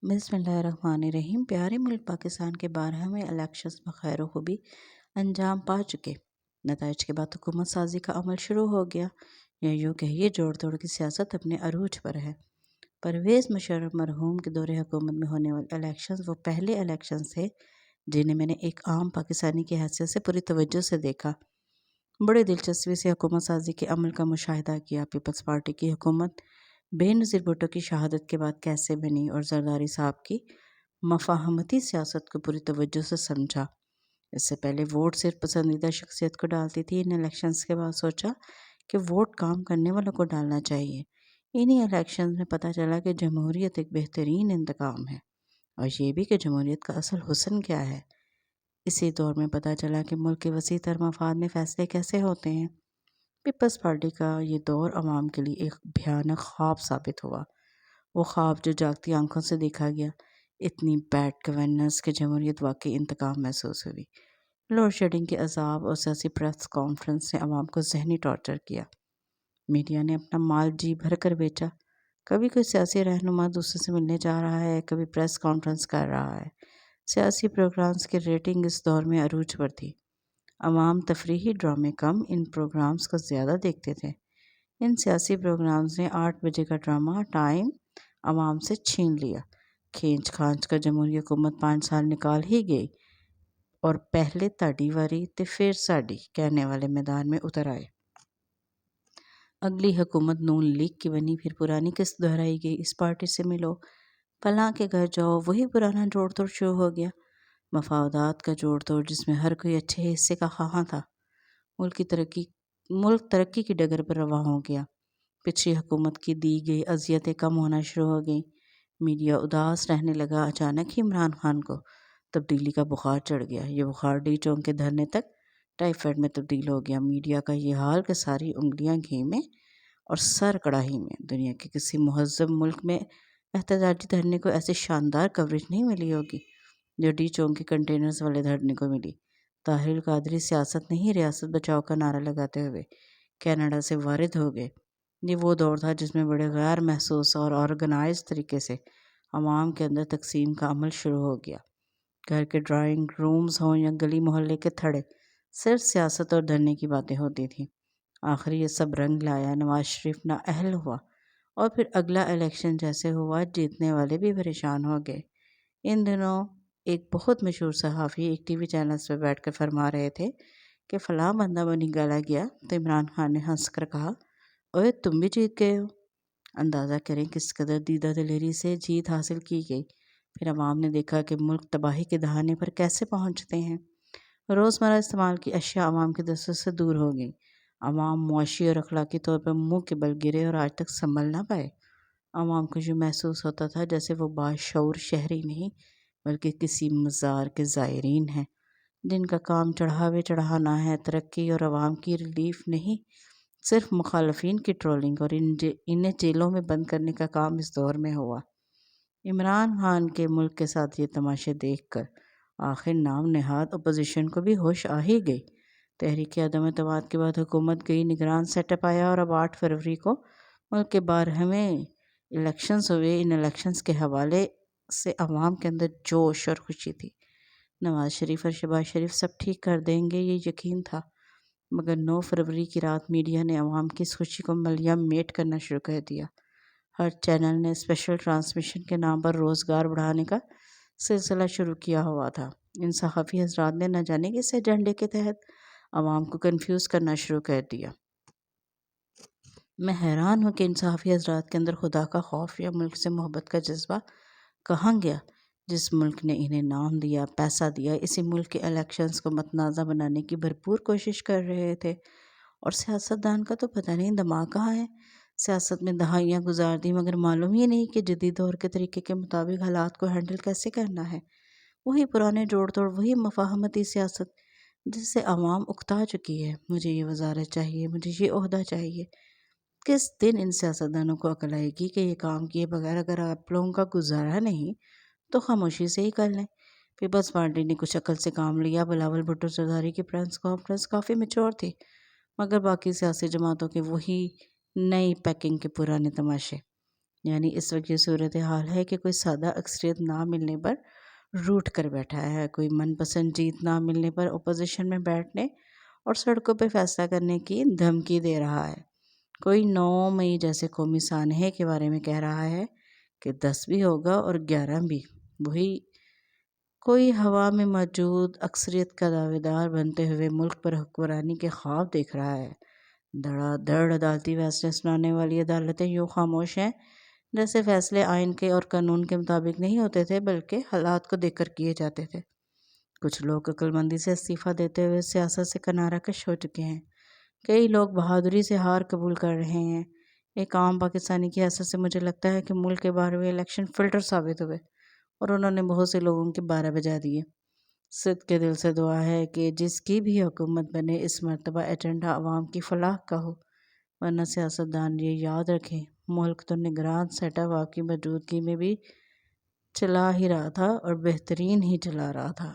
बिस्मिल्लाहिर्रहमानिर्रहीम। प्यारे मुल्क पाकिस्तान के 12वें इलेक्शंस बखैर खूबी अंजाम पा चुके। नताइज के बाद हुकूमत साजी का अमल शुरू हो गया, या यूँ कहिए जोड़ तोड़ की सियासत अपने अरूज पर है। परवेज़ मुशर्रफ मरहूम के दौरे हुकूमत में होने वाले इलेक्शंस वो पहले इलेक्शंस थे जिन्हें मैंने एक आम पाकिस्तानी की हैसियत से पूरी तवज्जो से देखा। बड़ी दिलचस्पी से हुकूमत साजी के अमल का मुशाहिदा किया। पीपल्स पार्टी की हुकूमत बेनज़ीर भुट्टो की शहादत के बाद कैसे बनी और जरदारी साहब की मफाहमती सियासत को पूरी तवज्जो से समझा। इससे पहले वोट सिर्फ पसंदीदा शख्सियत को डालती थी। इन इलेक्शंस के बाद सोचा कि वोट काम करने वालों को डालना चाहिए। इन्हीं इलेक्शंस में पता चला कि जमहूरियत एक बेहतरीन इंतकाम है, और ये भी कि जमहूरियत का असल हुस्न क्या है। इसी दौर में पता चला कि मुल्क के वसी तर मफाद में फ़ैसले कैसे होते हैं। पीपल्स पार्टी का ये दौर अवाम के लिए एक भयानक ख्वाब साबित हुआ। वो ख्वाब जो जागती आंखों से देखा गया। इतनी बैड गवर्नेंस के जमहूरियत वाकई इंतकाम महसूस हुई। लोड शेडिंग के अजाब और सियासी प्रेस कॉन्फ्रेंस ने अवाम को जहनी टॉर्चर किया। मीडिया ने अपना माल जी भर कर बेचा। कभी कोई सियासी रहनुमा दूसरे से मिलने जा रहा है, कभी प्रेस कॉन्फ्रेंस कर रहा है। सियासी प्रोग्राम्स की रेटिंग इस दौर में अरूज पर थी। अवाम तफरीही ड्रामे कम इन प्रोग्राम्स को ज़्यादा देखते थे। इन सियासी प्रोग्राम्स ने 8 बजे का ड्रामा टाइम अवाम से छीन लिया। खींच खांच कर जमहूरी हुकूमत 5 साल निकाल ही गई, और पहले ताड़ी वारी ते फिर साड़ी कहने वाले मैदान में उतर आए। अगली हुकूमत नून लीग की बनी, फिर पुरानी किस्त दोहराई गई। इस पार्टी से मिलो, फलां के घर जाओ, वही पुराना जोड़ तोड़ शुरू हो गया। मफादात का जोड़ तोड़ जिसमें हर कोई अच्छे हिस्से का ख़्वाह था। मुल्क तरक्की की डगर पर रवां हो गया। पिछली हुकूमत की दी गई अजियतें कम होना शुरू हो गई। मीडिया उदास रहने लगा। अचानक ही इमरान खान को तब्दीली का बुखार चढ़ गया। ये बुखार डी चौंक के धरने तक टाइफाइड में तब्दील हो गया। मीडिया का ये हाल कि सारी उंगलियां घी में और सर कढ़ाई में। दुनिया के किसी मुहज़्ज़ब मुल्क में एहतजाजी धरने को ऐसी शानदार कवरेज नहीं मिली होगी जो डी चौंक के कंटेनर्स वाले धरने को मिली। ताहिर कादरी सियासत नहीं रियासत बचाओ का नारा लगाते हुए कनाडा से वारिद हो गए। ये वो दौर था जिसमें बड़े गैर महसूस और ऑर्गेनाइज तरीके से अवाम के अंदर तकसीम का अमल शुरू हो गया। घर के ड्राइंग रूम्स हों या गली मोहल्ले के थड़े, सिर्फ सियासत और धरने की बातें होती थीं। आखिर ये सब रंग लाया। नवाज शरीफ नाअहल हुआ, और फिर अगला इलेक्शन जैसे हुआ जीतने वाले भी परेशान हो गए। इन दिनों एक बहुत मशहूर सहाफ़ी एक टीवी चैनल्स पर बैठकर फरमा रहे थे कि फ़लाँ बंदा निकाला गया, तो इमरान खान ने हंस कर कहा, ओए तुम भी जीत गए हो। अंदाज़ा करें किस कदर दीदा दिलेरी से जीत हासिल की गई। फिर अवाम ने देखा कि मुल्क तबाही के दहाने पर कैसे पहुँचते हैं। रोज़मर्रा इस्तेमाल की अशिया अवाम के दस्तरस से दूर हो गई। अवाम मुआशी और अखलाकी तौर पर मुँह के बल गिरे और आज तक संभल ना पाए। अवाम को यूँ महसूस होता था जैसे वो बाशऊर शहरी नहीं, बल्कि किसी मज़ार के ज़ायरीन हैं, जिनका काम चढ़ावे चढ़ाना है। तरक्की और अवाम की रिलीफ नहीं, सिर्फ मुखालफिन की ट्रोलिंग और इन्हें जेलों में बंद करने का काम इस दौर में हुआ। इमरान खान के मुल्क के साथ ये तमाशे देखकर आखिर नाम नेहाद अपोजिशन को भी होश आ ही गई। तहरीक अदम एतमाद के बाद हुकूमत गई, निगरान सेटअप आया, और अब 8 फरवरी को मुल्क के 12वें इलेक्शंस हुए। इन इलेक्शंस के हवाले से अवाम के अंदर जोश और खुशी थी। नवाज शरीफ और शहबाज शरीफ सब ठीक कर देंगे, ये यकीन था। मगर 9 फरवरी की रात मीडिया ने अवाम की इस खुशी को मलया मेट करना शुरू कर दिया। हर चैनल ने स्पेशल ट्रांसमिशन के नाम पर रोज़गार बढ़ाने का सिलसिला शुरू किया हुआ था। इन सहाफ़ी हजरात ने न जाने किस एजेंडे के तहत अवाम को कन्फ्यूज़ करना शुरू कर दिया। मैं हैरान हूँ कि इन सहाफ़ी हजरात के अंदर खुदा का खौफ या मुल्क से मोहब्बत का जज्बा कहाँ गया। जिस मुल्क ने इन्हें नाम दिया, पैसा दिया, इसी मुल्क के इलेक्शंस को मतनाज़ा बनाने की भरपूर कोशिश कर रहे थे। और सियासतदान का तो पता नहीं दिमाग कहाँ है। सियासत में दहाइयाँ गुजार दी, मगर मालूम ही नहीं कि जदीद दौर के तरीके के मुताबिक हालात को हैंडल कैसे करना है। वही पुराने जोड़ तोड़, वही मफाहमती सियासत जिससे अवाम उकता चुकी है। मुझे ये वजारत चाहिए, मुझे ये ओहदा चाहिए। किस दिन इन सियासतदानों को अकल आएगी कि ये काम किए बगैर अगर आप लोगों का गुजारा नहीं तो खामोशी से ही कर लें। पीपल्स पार्टी ने कुछ अकल से काम लिया। बिलावल भुट्टो जरदारी की प्रेस कॉन्फ्रेंस काफ़ी मैच्योर थी, मगर बाकी सियासी जमातों के वही नई पैकिंग के पुराने तमाशे। یعنی اس وقت یہ صورتحال ہے کہ کوئی سادہ اکثریت نہ ملنے پر روٹھ کر بیٹھا ہے، کوئی من پسند جیت نہ ملنے پر اپوزیشن میں بیٹھنے اور سڑکوں پہ فیصلہ کرنے کی دھمکی دے رہا ہے، کوئی 9 مئی جیسے قومی سانحے کے بارے میں کہہ رہا ہے کہ 10 بھی ہوگا اور 11 بھی، وہی کوئی ہوا میں موجود اکثریت کا دعوے دار بنتے ہوئے ملک پر حکمرانی کے خواب دیکھ رہا ہے۔ دھڑا دھڑ عدالتی فیصلے سنانے والی عدالتیں یوں خاموش ہیں جیسے فیصلے آئین کے اور قانون کے مطابق نہیں ہوتے تھے بلکہ حالات کو دیکھ کر کیے جاتے تھے۔ کچھ لوگ عقل مندی سے استعفیٰ دیتے ہوئے سیاست سے کنارہ کش ہو چکے ہیں، کئی لوگ بہادری سے ہار قبول کر رہے ہیں۔ ایک عام پاکستانی کی حیثیت سے مجھے لگتا ہے کہ ملک کے 12ویں الیکشن فلٹر ثابت ہوئے اور انہوں نے بہت سے لوگوں کے 12 بجا دیے۔ صدق کے دل سے دعا ہے کہ جس کی بھی حکومت بنے اس مرتبہ ایجنڈا عوام کی فلاح کا ہو، ورنہ سیاستدان یہ یاد رکھیں ملک تو نگران سیٹ اپ آپ کی موجودگی میں بھی چلا ہی رہا تھا اور بہترین ہی چلا رہا تھا۔